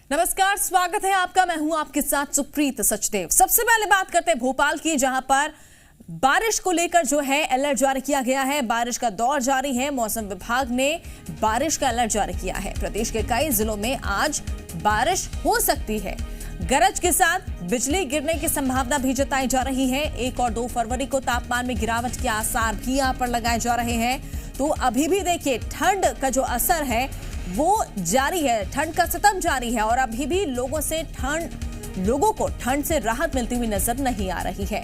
नमस्कार, स्वागत है आपका। मैं हूं आपके साथ सुप्रीत सचदेव। सबसे पहले बात करते हैं भोपाल की, जहां पर बारिश को लेकर जो है अलर्ट जारी किया गया है। बारिश का दौर जारी है। मौसम विभाग ने बारिश का अलर्ट जारी किया है। प्रदेश के कई जिलों में आज बारिश हो सकती है। गरज के साथ बिजली गिरने की संभावना भी जताई जा रही है। 1 और 2 फरवरी को तापमान में गिरावट के आसार भी यहां पर लगाए जा रहे हैं। तो अभी भी देखिए, ठंड का जो असर है वो जारी है, ठंड का सितम जारी है और अभी भी लोगों को ठंड से राहत मिलती हुई नजर नहीं आ रही है।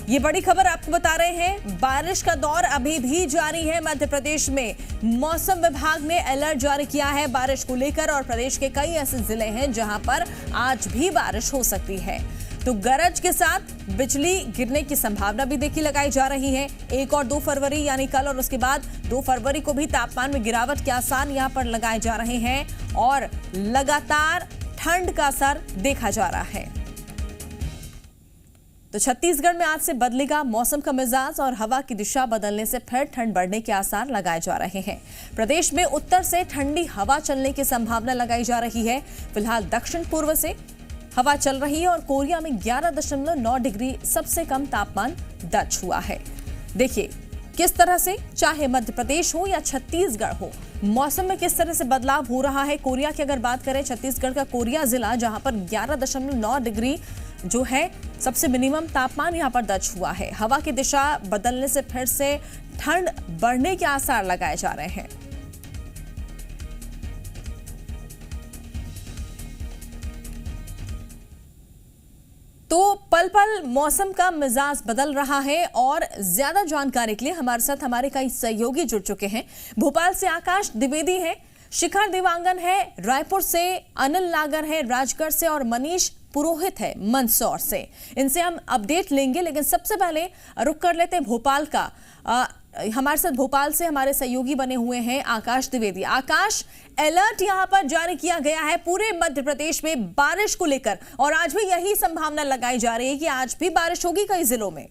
ये बड़ी खबर आपको बता रहे हैं। बारिश का दौर अभी भी जारी है। मध्य प्रदेश में मौसम विभाग ने अलर्ट जारी किया है बारिश को लेकर और प्रदेश के कई ऐसे जिले हैं जहां पर आज भी बारिश हो सकती है। तो गरज के साथ बिजली गिरने की संभावना भी देखी लगाई जा रही है। 1 और 2 फरवरी यानी कल और उसके बाद 2 फरवरी को भी तापमान में गिरावट के आसार यहां पर लगाए जा रहे हैं और लगातार ठंड का असर देखा जा रहा है। तो छत्तीसगढ़ में आज से बदलेगा मौसम का मिजाज और हवा की दिशा बदलने से फिर ठंड बढ़ने के आसार लगाए जा रहे हैं। प्रदेश में उत्तर से ठंडी हवा चलने की संभावना लगाई जा रही है। फिलहाल दक्षिण पूर्व से हवा चल रही है और कोरिया में 11.9 डिग्री सबसे कम तापमान दर्ज हुआ है। देखिए किस तरह से, चाहे मध्य प्रदेश हो या छत्तीसगढ़ हो, मौसम में किस तरह से बदलाव हो रहा है। कोरिया की अगर बात करें, छत्तीसगढ़ का कोरिया जिला, जहां पर 11.9 डिग्री जो है सबसे मिनिमम तापमान यहां पर दर्ज हुआ है। हवा की दिशा बदलने से फिर से ठंड बढ़ने के आसार लगाए जा रहे हैं। तो पल पल मौसम का मिजाज बदल रहा है और ज्यादा जानकारी के लिए हमारे साथ हमारे कई सहयोगी जुड़ चुके हैं। भोपाल से आकाश द्विवेदी है, शिखर देवांगन है, रायपुर से अनिल नागर है, राजगढ़ से और मनीष पुरोहित है मंदसौर से। इनसे हम अपडेट लेंगे, लेकिन सबसे पहले रुक कर लेते हैं भोपाल का। हमारे साथ भोपाल से हमारे सहयोगी बने हुए हैं आकाश द्विवेदी। आकाश, अलर्ट यहां पर जारी किया गया है पूरे मध्य प्रदेश में बारिश को लेकर और आज भी यही संभावना लगाई जा रही है कि आज भी बारिश होगी कई जिलों में।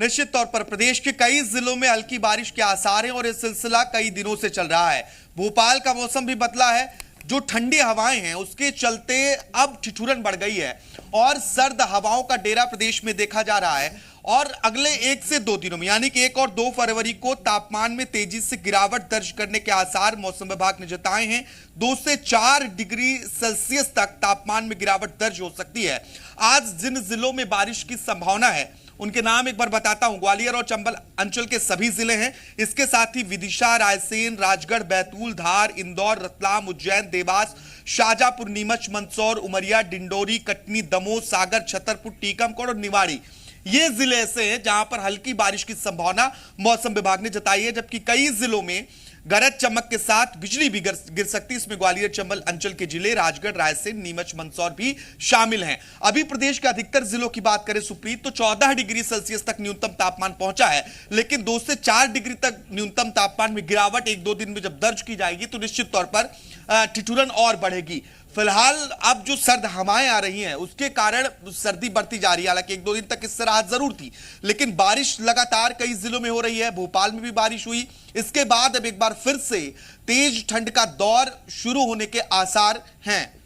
निश्चित तौर पर प्रदेश के कई जिलों में हल्की बारिश के आसार हैं और यह सिलसिला कई दिनों से चल रहा है। भोपाल का मौसम भी बदला है। जो ठंडी हवाएं हैं उसके चलते अब ठिठुरन बढ़ गई है और सर्द हवाओं का डेरा प्रदेश में देखा जा रहा है। और अगले 1 से 2 दिनों में यानी कि 1 और 2 फरवरी को तापमान में तेजी से गिरावट दर्ज करने के आसार मौसम विभाग ने जताए हैं। 2 से 4 डिग्री सेल्सियस तक तापमान में गिरावट दर्ज हो सकती है। आज जिन जिलों में बारिश की संभावना है उनके नाम एक बार बताता हूं। ग्वालियर और चंबल अंचल के सभी जिले हैं। इसके साथ ही विदिशा, रायसेन, राजगढ़, बैतूल, धार, इंदौर, रतलाम, उज्जैन, देवास, शाजापुर, नीमच, मंदसौर, उमरिया, डिंडोरी, कटनी, दमोह, सागर, छतरपुर, टीकमगढ़ और निवाड़ी, ये जिले ऐसे हैं जहां पर हल्की बारिश की संभावना मौसम विभाग ने जताई है। जबकि कई जिलों में गरज चमक के साथ बिजली भी गिर सकती है। इसमें ग्वालियर चंबल अंचल के जिले, राजगढ़, रायसेन, नीमच, मंदसौर भी शामिल हैं। अभी प्रदेश के अधिकतर जिलों की बात करें सुप्रीत, तो 14 डिग्री सेल्सियस तक न्यूनतम तापमान पहुंचा है, लेकिन 2 से 4 डिग्री तक न्यूनतम तापमान में गिरावट 1-2 दिन में जब दर्ज की जाएगी तो निश्चित तौर पर ठिठुरन और बढ़ेगी। फिलहाल अब जो सर्द हवाएं आ रही हैं उसके कारण सर्दी बढ़ती जा रही है। हालांकि 1-2 दिन तक इससे राहत जरूर थी, लेकिन बारिश लगातार कई जिलों में हो रही है। भोपाल में भी बारिश हुई। इसके बाद अब एक बार फिर से तेज ठंड का दौर शुरू होने के आसार हैं।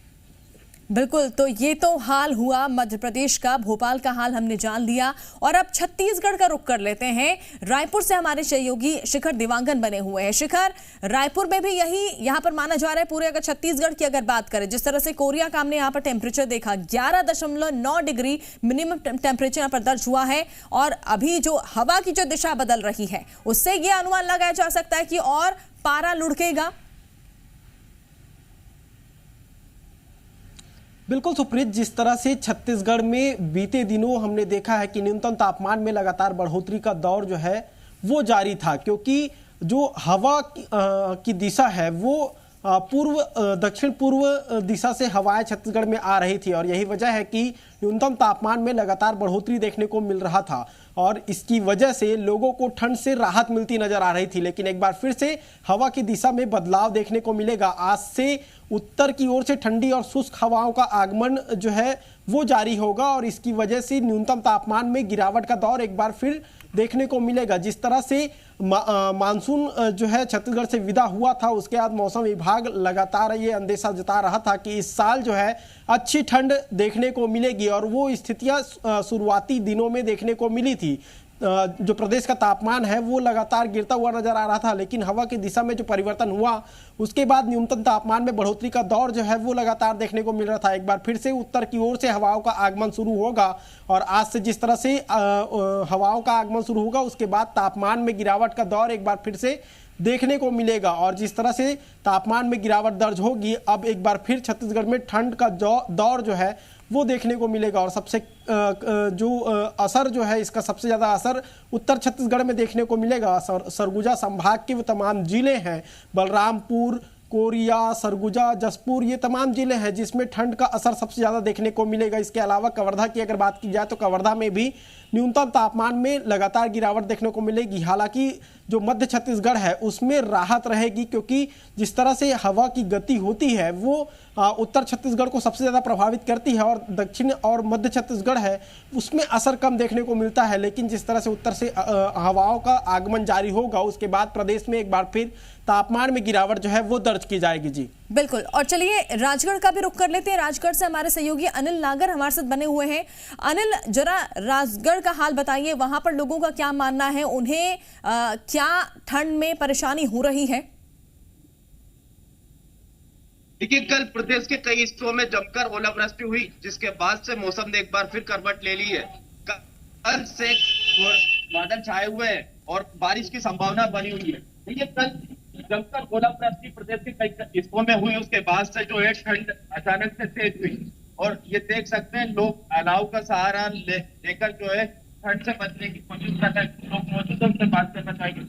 बिल्कुल, तो ये तो हाल हुआ मध्य प्रदेश का। भोपाल का हाल हमने जान लिया और अब छत्तीसगढ़ का रुख कर लेते हैं। रायपुर से हमारे सहयोगी शिखर देवांगन बने हुए हैं। शिखर, रायपुर में भी यही यहां पर माना जा रहा है। पूरे अगर छत्तीसगढ़ की अगर बात करें, जिस तरह से कोरिया का हमने यहां पर टेम्परेचर देखा, 11.9 डिग्री मिनिमम टेम्परेचर यहां पर दर्ज हुआ है और अभी जो हवा की जो दिशा बदल रही है उससे यह अनुमान लगाया जा सकता है कि और पारा लुढ़केगा। बिल्कुल सुप्रीत, जिस तरह से छत्तीसगढ़ में बीते दिनों हमने देखा है कि न्यूनतम तापमान में लगातार बढ़ोतरी का दौर जो है वो जारी था, क्योंकि जो हवा की दिशा है वो दक्षिण पूर्व दिशा से हवाएं छत्तीसगढ़ में आ रही थी और यही वजह है कि न्यूनतम तापमान में लगातार बढ़ोतरी देखने को मिल रहा था और इसकी वजह से लोगों को ठंड से राहत मिलती नजर आ रही थी। लेकिन एक बार फिर से हवा की दिशा में बदलाव देखने को मिलेगा। आज से उत्तर की ओर से ठंडी और शुष्क हवाओं का आगमन जो है वो जारी होगा और इसकी वजह से न्यूनतम तापमान में गिरावट का दौर एक बार फिर देखने को मिलेगा। जिस तरह से मानसून जो है छत्तीसगढ़ से विदा हुआ था, उसके बाद मौसम विभाग लगातार ये अंदेशा जता रहा था कि इस साल जो है अच्छी ठंड देखने को मिलेगी, और वो स्थितियां शुरुआती दिनों में देखने को मिली थी। जो प्रदेश का तापमान है वो लगातार गिरता हुआ नजर आ रहा था, लेकिन हवा की दिशा में जो परिवर्तन हुआ उसके बाद न्यूनतम तापमान में बढ़ोतरी का दौर जो है वो लगातार देखने को मिल रहा था। एक बार फिर से उत्तर की ओर से हवाओं का आगमन शुरू होगा, और आज से जिस तरह से हवाओं का आगमन शुरू होगा उसके बाद तापमान में गिरावट का दौर एक बार फिर से देखने को मिलेगा। और जिस तरह से तापमान में गिरावट दर्ज होगी, अब एक बार फिर छत्तीसगढ़ में ठंड का दौर जो है वो देखने को मिलेगा। और सबसे जो असर जो है, इसका सबसे ज़्यादा असर उत्तर छत्तीसगढ़ में देखने को मिलेगा। सरगुजा संभाग के वो तमाम जिले हैं, बलरामपुर, कोरिया, सरगुजा, जसपुर, ये तमाम जिले हैं जिसमें ठंड का असर सबसे ज़्यादा देखने को मिलेगा। इसके अलावा कवर्धा की अगर बात की जाए तो कवर्धा में भी न्यूनतम तापमान में लगातार गिरावट देखने को मिलेगी। हालांकि जो मध्य छत्तीसगढ़ है उसमें राहत रहेगी, क्योंकि जिस तरह से हवा की गति होती है वो उत्तर छत्तीसगढ़ को सबसे ज़्यादा प्रभावित करती है, और दक्षिण और मध्य छत्तीसगढ़ है उसमें असर कम देखने को मिलता है। लेकिन जिस तरह से उत्तर से हवाओं का आगमन जारी होगा उसके बाद प्रदेश में एक बार फिर तापमान में गिरावट जो है वो दर्ज की जाएगी। जी बिल्कुल। और चलिए राजगढ़ का भी रुख कर लेते हैं। राजगढ़ से हमारे सहयोगी अनिल नागर हमारे साथ बने हुए हैं। अनिल, जरा राजगढ़ का हाल बताइए, वहां पर लोगों का क्या मानना है, उन्हें क्या ठंड में परेशानी हो रही है? देखिए, कल प्रदेश के कई हिस्सों में जमकर ओलावृष्टि हुई, जिसके बाद से मौसम ने एक बार फिर करवट ले ली है। कल से बादल छाए हुए हैं और बारिश की संभावना बनी हुई है। देखिए, कल जमकर ओलावृष्टि प्रदेश के कई हिस्सों में हुई, उसके बाद से जो है ठंड अचानक से तेज हुई, और ये देख सकते हैं लोग अलाव का सहारा लेकर जो है ठंड से बचने की कोशिश कर रहे हैं। लोग मौजूद है, उनसे बात करना चाहिए।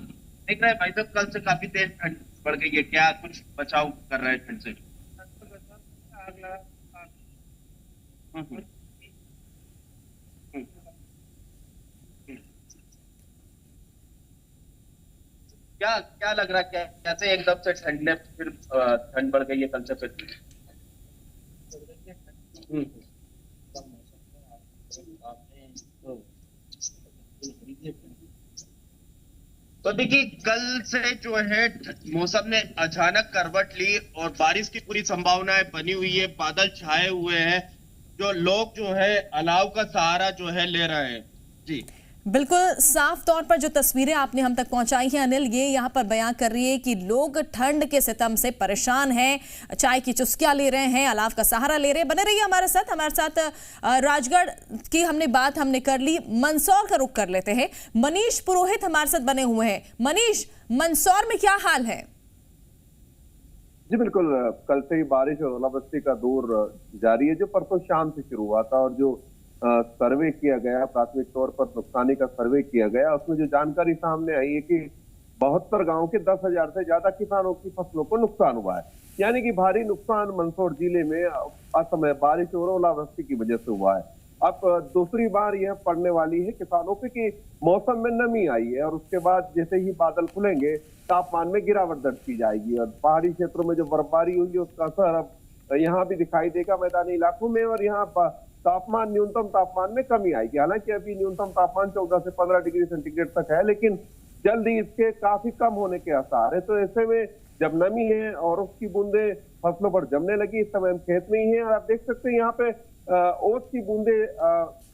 देख रहे हैं भाई साहब, कल से काफी तेज ठंड बढ़ गई है, क्या कुछ बचाव कर रहे हैं ठंड से? क्या लग रहा है, कैसे एकदम से ठंड फिर ठंड बढ़ गई है कल से फिर? तो देखिए, कल से जो है मौसम ने अचानक करवट ली और बारिश की पूरी संभावनाएं बनी हुई है। बादल छाए हुए हैं, जो लोग जो है अलाव का सहारा जो है ले रहे हैं। जी बिल्कुल, साफ तौर पर जो तस्वीरें आपने हम तक पहुंचाई हैं अनिल, ये यहाँ पर बयां कर रही है कि लोग ठंड के सितम से परेशान हैं, चाय की चुस्कियां ले रहे हैं, अलाव का सहारा ले रहे हैं। बने रहिए हमारे साथ राजगढ़ की हमने कर ली। मंदसौर का रुख कर लेते हैं। मनीष पुरोहित हमारे साथ बने हुए हैं। मनीष, मंदसौर में क्या हाल है? जी बिल्कुल, कल से ही बारिश और ओलावृष्टि का दौर जारी है, जो परसों शाम से शुरू हुआ था। और जो सर्वे किया गया, प्राथमिक तौर पर नुकसानी का सर्वे किया गया, उसमें जो जानकारी सामने आई है कि 72 गांव के 10,000 से ज्यादा किसानों की फसलों को नुकसान हुआ है। यानी कि भारी नुकसान मंदसौर जिले में असमय बारिश और ओलावृष्टि की वजह से हुआ है। अब दूसरी बार यह पड़ने वाली है किसानों पे कि मौसम में नमी आई है, और उसके बाद जैसे ही बादल खुलेंगे तापमान में गिरावट दर्ज की जाएगी, और पहाड़ी क्षेत्रों में जो बर्फबारी हुई है उसका असर अब यहाँ भी दिखाई देगा मैदानी इलाकों में, और यहाँ तापमान, न्यूनतम तापमान में कमी आएगी। हालांकि अभी न्यूनतम तापमान 14 से 15 डिग्री सेंटीग्रेड तक है, लेकिन जल्द ही इसके काफी कम होने के आसार है। तो ऐसे में जब नमी है और उसकी बूंदे फसलों पर जमने लगी, इस समय हम खेत में ही हैं, और आप देख सकते हैं यहाँ पे ओस की बूंदे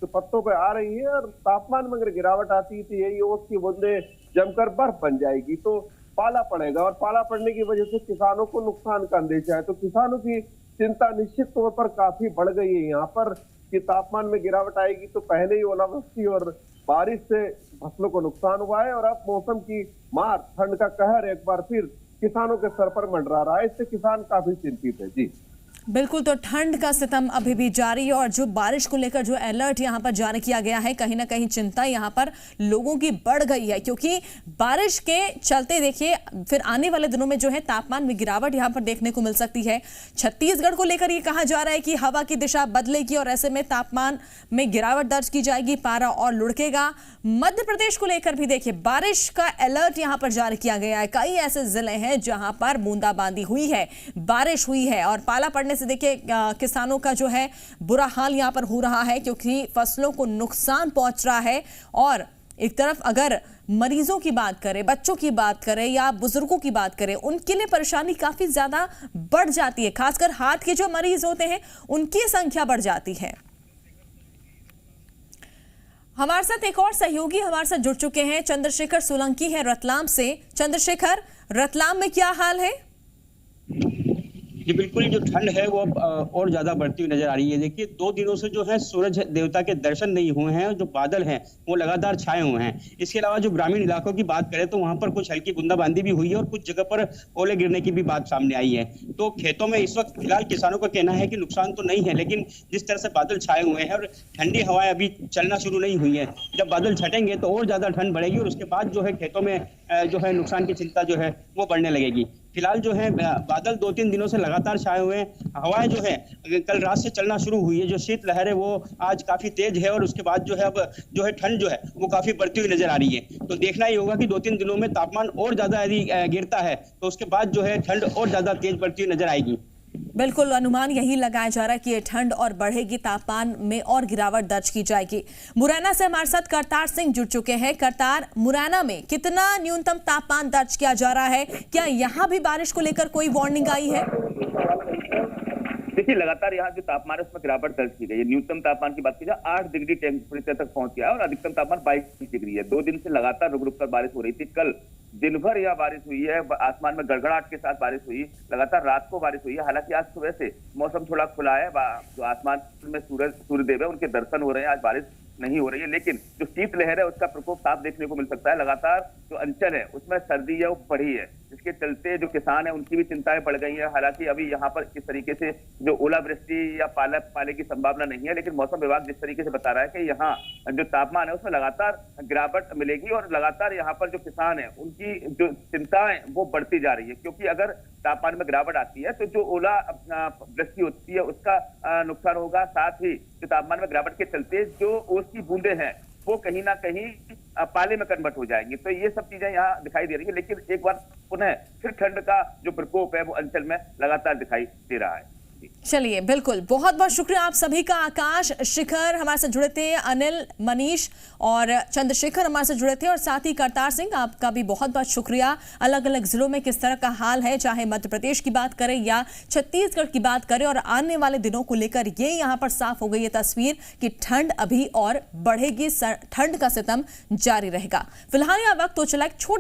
पत्तों पे आ रही है, और तापमान में अगर गिरावट आती है तो यही ओस की बूंदे जमकर बर्फ बन जाएगी, तो पाला पड़ेगा, और पाला पड़ने की वजह से किसानों को नुकसान का अंदेशा है। तो किसानों की चिंता निश्चित तौर पर काफी बढ़ गई है यहाँ पर कि तापमान में गिरावट आएगी, तो पहले ही ओलावृष्टि और बारिश से फसलों को नुकसान हुआ है, और अब मौसम की मार, ठंड का कहर एक बार फिर किसानों के सर पर मंडरा रहा है। इससे किसान काफी चिंतित है। जी बिल्कुल, तो ठंड का सितम अभी भी जारी, और जो बारिश को लेकर जो अलर्ट यहाँ पर जारी किया गया है, कहीं ना कहीं चिंता यहाँ पर लोगों की बढ़ गई है, क्योंकि बारिश के चलते देखिए फिर आने वाले दिनों में जो है तापमान में गिरावट यहाँ पर देखने को मिल सकती है। छत्तीसगढ़ को लेकर ये कहा जा रहा है कि हवा की दिशा बदलेगी और ऐसे में तापमान में गिरावट दर्ज की जाएगी, पारा और लुढ़केगा। मध्य प्रदेश को लेकर भी देखिए बारिश का अलर्ट यहाँ पर जारी किया गया है। कई ऐसे जिले हैं जहां पर बूंदाबांदी हुई है, बारिश हुई है, और पाला पड़ने से देखिए किसानों का जो है बुरा हाल यहां पर हो रहा है, क्योंकि फसलों को नुकसान पहुंच रहा है। और एक तरफ अगर मरीजों की बात करें, बच्चों की बात करें या बुजुर्गों की बात करें, उनके लिए परेशानी काफी ज्यादा बढ़ जाती है। खासकर हार्ट के जो मरीज होते हैं उनकी संख्या बढ़ जाती है। हमारे साथ एक और सहयोगी हमारे साथ जुड़ चुके हैं, चंद्रशेखर सोलंकी है रतलाम से। चंद्रशेखर, रतलाम में क्या हाल है? जी बिल्कुल, जो ठंड है वो अब और ज्यादा बढ़ती हुई नजर आ रही है। देखिए 2 दिनों से जो है सूरज देवता के दर्शन नहीं हुए हैं और जो बादल हैं वो लगातार छाए हुए हैं। इसके अलावा जो ग्रामीण इलाकों की बात करें तो वहां पर कुछ हल्की बूंदाबांदी भी हुई है और कुछ जगह पर ओले गिरने की भी बात सामने आई है। तो खेतों में इस वक्त फिलहाल किसानों का कहना है कि नुकसान तो नहीं है, लेकिन जिस तरह से बादल छाए हुए हैं और ठंडी हवाएं अभी चलना शुरू नहीं हुई है, जब बादल छटेंगे तो और ज्यादा ठंड बढ़ेगी और उसके बाद जो है खेतों में जो है नुकसान की चिंता जो है वो बढ़ने लगेगी। फिलहाल जो है बादल 2-3 दिनों से लगातार छाए हुए हैं। हवाएं जो है कल रात से चलना शुरू हुई है। जो शीतलहर है वो आज काफी तेज है और उसके बाद जो है अब जो है ठंड जो है वो काफी बढ़ती हुई नजर आ रही है। तो देखना ही होगा कि 2-3 दिनों में तापमान और ज्यादा यदि गिरता है तो उसके बाद जो है ठंड और ज्यादा तेज बढ़ती हुई नजर आएगी। बिल्कुल, अनुमान यही लगाया जा रहा है कि ये ठंड और बढ़ेगी, तापमान में और गिरावट दर्ज की जाएगी। मुरैना से हमारे साथ करतार सिंह जुड़ चुके हैं। करतार, मुरैना में कितना न्यूनतम तापमान दर्ज किया जा रहा है? क्या यहाँ भी बारिश को लेकर कोई वार्निंग आई है? देखिए लगातार यहाँ जो तापमान है उसमें गिरावट दर्ज की गई है। न्यूनतम तापमान की बात की जाए 8 डिग्री टेम्परेचर तक पहुंच गया है और अधिकतम तापमान 22 डिग्री है। 2 दिन से लगातार रुक रुक कर बारिश हो रही थी। कल दिन भर यह बारिश हुई है, आसमान में गड़गड़ाहट के साथ बारिश हुई, लगातार रात को बारिश हुई है। हालांकि आज सुबह से मौसम थोड़ा खुला है, जो आसमान में सूर्यदेव है उनके दर्शन हो रहे हैं, आज बारिश नहीं हो रही है। लेकिन जो शीतलहर है उसका प्रकोप साफ देखने को मिल सकता है। लगातार जो अंचल है उसमें सर्दी है वो बढ़ी है, जिसके चलते जो किसान है उनकी भी चिंताएं बढ़ गई है। हालांकि अभी यहाँ पर किस तरीके से जो ओलावृष्टि या पाले की संभावना नहीं है, लेकिन मौसम विभाग जिस तरीके से बता रहा है कि यहाँ जो तापमान है उसमें लगातार गिरावट मिलेगी और लगातार यहाँ पर जो किसान है उनकी जो चिंताएं वो बढ़ती जा रही है। क्योंकि अगर तापमान में गिरावट आती है तो जो ओला वृष्टि होती है उसका नुकसान होगा, साथ ही जो तापमान में गिरावट के चलते जो ओस की बूंदे हैं वो कहीं ना कहीं पाले में कन्वर्ट हो जाएंगी। तो ये सब चीजें यहाँ दिखाई दे रही है। लेकिन एक बार पुनः फिर ठंड का जो प्रकोप है वो अंचल में लगातार दिखाई दे रहा है। चलिए, बिल्कुल, बहुत बहुत शुक्रिया आप सभी का। आकाश, शिखर हमारे से जुड़े थे, अनिल, मनीष और चंद्रशेखर हमारे से जुड़े थे और साथ ही करतार सिंह, आपका भी बहुत बहुत शुक्रिया। अलग अलग जिलों में किस तरह का हाल है, चाहे मध्य प्रदेश की बात करें या छत्तीसगढ़ की बात करें, और आने वाले दिनों को लेकर ये यहाँ पर साफ हो गई है तस्वीर कि ठंड अभी और बढ़ेगी, ठंड का सितम जारी रहेगा। फिलहाल यह वक्त तो चला एक छोटे